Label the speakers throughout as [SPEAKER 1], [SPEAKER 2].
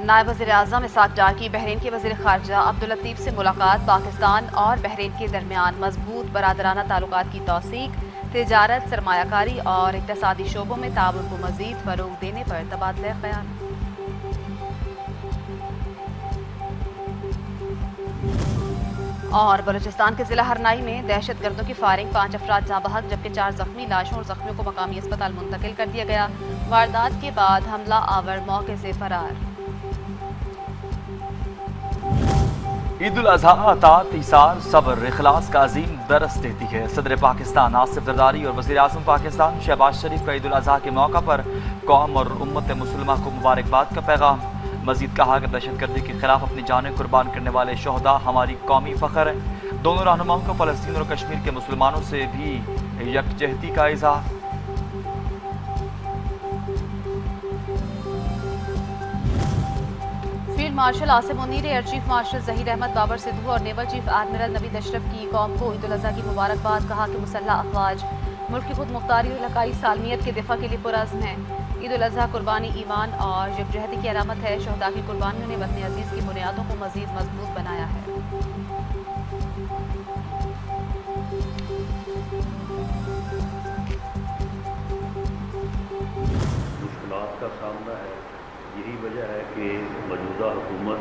[SPEAKER 1] نائب وزیر اعظم اسحاق ڈار کی بحرین کے وزیر خارجہ عبداللطیف سے ملاقات، پاکستان اور بحرین کے درمیان مضبوط برادرانہ تعلقات کی توثیق، تجارت، سرمایہ کاری اور اقتصادی شعبوں میں تعاون کو مزید فروغ دینے پر تبادلہ خیال۔ اور بلوچستان کے ضلع ہرنائی میں دہشت گردوں کی فائرنگ، 5 افراد جاں بحق جبکہ 4 زخمی، لاشوں اور زخمیوں کو مقامی اسپتال منتقل کر دیا گیا۔ واردات کے بعد حملہ آور موقع سے فرار۔
[SPEAKER 2] عید الاضحیٰ اطاعت، ایثار، صبر، اخلاص کا عظیم درس دیتی ہے۔ صدر پاکستان آصف زرداری اور وزیر اعظم پاکستان شہباز شریف کا عید الاضحیٰ کے موقع پر قوم اور امت مسلمہ کو مبارکباد کا پیغام۔ مزید کہا کہ دہشت گردی کے خلاف اپنی جانیں قربان کرنے والے شہداء ہماری قومی فخر ہیں۔ دونوں رہنماؤں کو فلسطین اور کشمیر کے مسلمانوں سے بھی یکجہتی کا اظہار۔
[SPEAKER 1] Field marshal Asim Munir, air chief marshal Zaheer Ahmed Babar Sidhu اور نیول چیف ایڈمرل نوید اشرف کی قوم کو عید الاضحیٰ کی مبارکباد۔ کہا کہ مسلح افواج ملک کی خود مختاری اور علاقائی سالمیت کے دفاع کے لیے پرعزم ہیں۔ عید الاضحیٰ قربانی ایمان اور یکجہتی کی علامت ہے۔ شہداء کی قربانیوں نے وطن عزیز کی بنیادوں کو مزید مضبوط بنایا ہے۔
[SPEAKER 3] مشکلات کا سامنا ہے، یہی وجہ ہے کہ موجودہ حکومت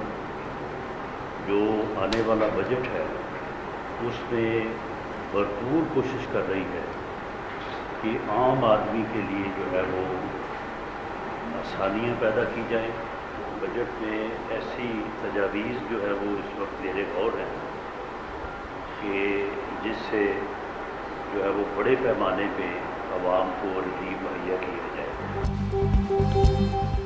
[SPEAKER 3] جو آنے والا بجٹ ہے اس میں بھرپور کوشش کر رہی ہے کہ عام آدمی کے لیے جو ہے وہ آسانیاں پیدا کی جائیں۔ بجٹ میں ایسی تجاویز جو ہے وہ اس وقت زیر غور ہیں کہ جس سے جو ہے وہ بڑے پیمانے پہ عوام کو ریلیف مہیا کیا جائے۔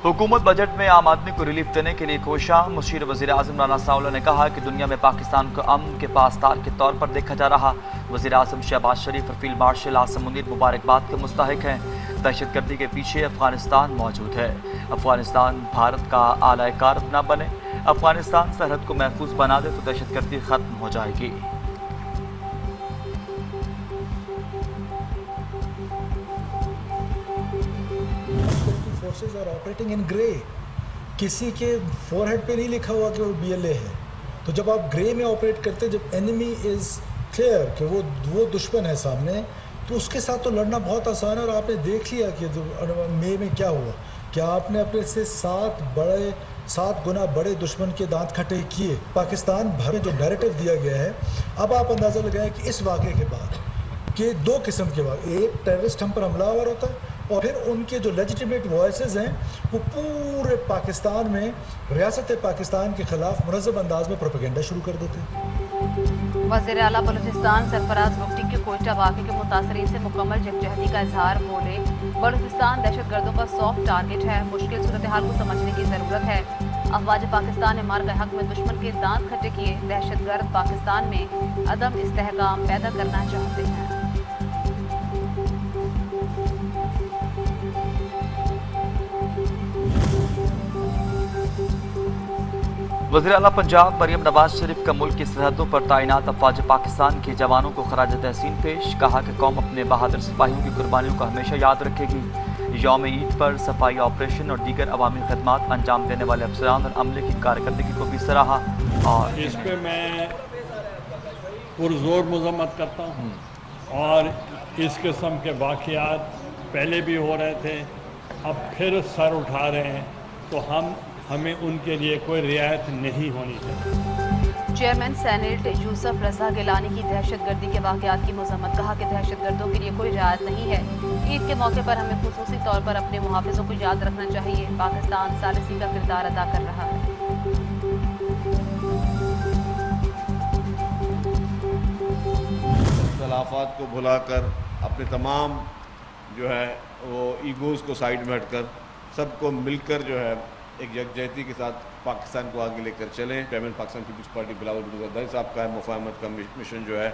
[SPEAKER 2] حکومت بجٹ میں عام آدمی کو ریلیف دینے کے لیے کوشاں۔ مشیر وزیر اعظم رانا ثاؤلہ نے کہا کہ دنیا میں پاکستان کو امن کے پاسدار کے طور پر دیکھا جا رہا۔ وزیر اعظم شہباز شریف اور فیلڈ مارشل آصم منیر مبارکباد کے مستحق ہیں۔ دہشت گردی کے پیچھے افغانستان موجود ہے۔ افغانستان بھارت کا اعلی کار نہ بنے، افغانستان سرحد کو محفوظ بنا دے تو دہشت گردی ختم ہو جائے گی۔
[SPEAKER 4] فورسز آر آپریٹنگ ان گرے، کسی کے فور ہیڈ پہ نہیں لکھا ہوا کہ وہ بی ایل اے ہے۔ تو جب آپ گرے میں آپریٹ کرتے ہیں، جب اینیمی از کلیئر کہ وہ دشمن ہے سامنے، تو اس کے ساتھ تو لڑنا بہت آسان ہے۔ اور آپ نے دیکھ لیا کہ مئی میں کیا ہوا کہ آپ نے اپنے سے 7 گنا بڑے دشمن کے دانت کھٹے کیے۔ پاکستان بھر میں جو نیریٹو دیا گیا ہے، اب آپ اندازہ لگائیں کہ اس واقعے کے بعد کہ 2 قسم کے واقعے، ایک ٹیررسٹ ہم پر حملہ آور ہوتا ہے اور پھر ان کے جو لیجیٹیمیٹ وائسز ہیں وہ پورے پاکستان میں ریاست پاکستان کے خلاف منظم انداز میں پروپیگنڈا شروع کر دیتے ہیں۔
[SPEAKER 1] وزیر اعلیٰ بلوچستان سرفراز مفتی کے کوئٹہ واقعے کے متاثرین سے مکمل یکجہتی کا اظہار۔ بولے، بلوچستان دہشت گردوں کا سافٹ ٹارگٹ ہے، مشکل صورتحال کو سمجھنے کی ضرورت ہے۔ افواج پاکستان نے مار کے حق میں دشمن کے دانت کھٹے کیے۔ دہشت گرد پاکستان میں عدم استحکام پیدا کرنا چاہتے ہیں۔
[SPEAKER 2] وزیر اعلیٰ پنجاب مریم نواز شریف کا ملک کی سرحدوں پر تعینات افواج پاکستان کے جوانوں کو خراج تحسین پیش۔ کہا کہ قوم اپنے بہادر سپاہیوں کی قربانیوں کو ہمیشہ یاد رکھے گی۔ یوم عید پر صفائی آپریشن اور دیگر عوامی خدمات انجام دینے والے افسران اور عملے کی کارکردگی کو بھی سراہا۔ اور
[SPEAKER 5] اس پہ میں پرزور مذمت کرتا ہوں، اور اس قسم کے واقعات پہلے بھی ہو رہے تھے، اب پھر سر اٹھا رہے ہیں، تو ہمیں ان کے لیے کوئی رعایت نہیں ہونی چاہیے۔
[SPEAKER 1] چیئرمین سینیٹ یوسف رضا گیلانی کی دہشت گردی کے واقعات کی مذمت۔ کہا کہ دہشت گردوں کے لیے کوئی رعایت نہیں ہے۔ عید کے موقع پر ہمیں خصوصی طور پر اپنے محافظوں کو یاد رکھنا چاہیے۔ پاکستان ثالثی کا کردار ادا کر رہا ہے۔
[SPEAKER 6] اختلافات کو بھلا کر، اپنے تمام جو ہے وہ ایگوز کو سائیڈ میں ہٹ کر، سب کو مل کر جو ہے ایک یکجہتی کے ساتھ پاکستان کو آگے لے کر چلیں۔ چیئرمین پاکستان پیپلز پارٹی بلاول بھٹو زرداری صاحب کا مفاہمت کا مشن جو ہے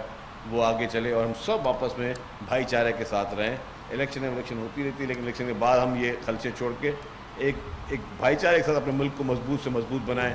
[SPEAKER 6] وہ آگے چلے، اور ہم سب آپس میں بھائی چارے کے ساتھ رہیں۔ الیکشن ہوتی رہتی ہے، لیکن الیکشن کے بعد ہم یہ خلچے چھوڑ کے ایک بھائی چارے کے ساتھ اپنے ملک کو مضبوط سے مضبوط بنائیں۔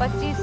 [SPEAKER 1] 25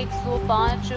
[SPEAKER 1] 105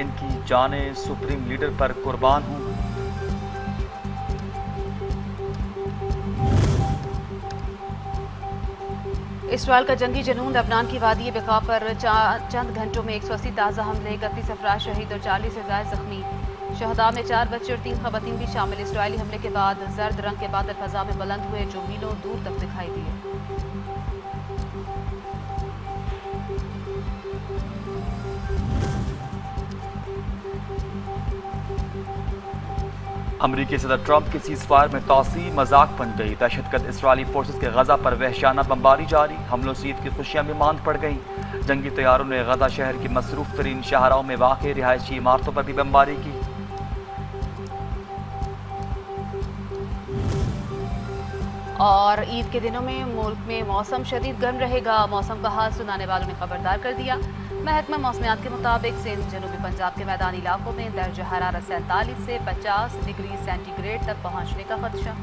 [SPEAKER 2] ان کی جانیں سپریم لیڈر پر قربان ہوں۔
[SPEAKER 1] اسرائیل کا جنگی جنون لبنان کی وادی بقاء پر چند گھنٹوں میں 180 تازہ حملے، 31 افراد شہید اور 40 سے زائد زخمی۔ شہداء میں 4 بچے اور 3 خواتین بھی شامل۔ اسرائیلی حملے کے بعد زرد رنگ کے بادل فضا میں بلند ہوئے جو میلوں دور تک دکھائی دیے۔
[SPEAKER 2] امریکی صدر ٹرمپ کی سیز فائر میں توسیع مذاق بن گئی۔ دہشت گرد اسرائیلی فورسز کے غزہ پر وحشیانہ بمباری جاری، حملوں سے عید کی خوشیاں بھی ماند پڑ گئیں۔ جنگی طیاروں نے غزہ شہر کی مصروف ترین شاہراہوں میں واقع رہائشی عمارتوں پر بھی بمباری کی۔
[SPEAKER 1] اور عید کے دنوں میں ملک میں موسم شدید گرم رہے گا، موسم کا حال سنانے والوں نے خبردار کر دیا۔ محکمہ موسمیات کے مطابق سندھ، جنوبی پنجاب کے میدانی علاقوں میں درجہ حرارت 47 سے 50 ڈگری سینٹی گریڈ تک پہنچنے کا خدشہ۔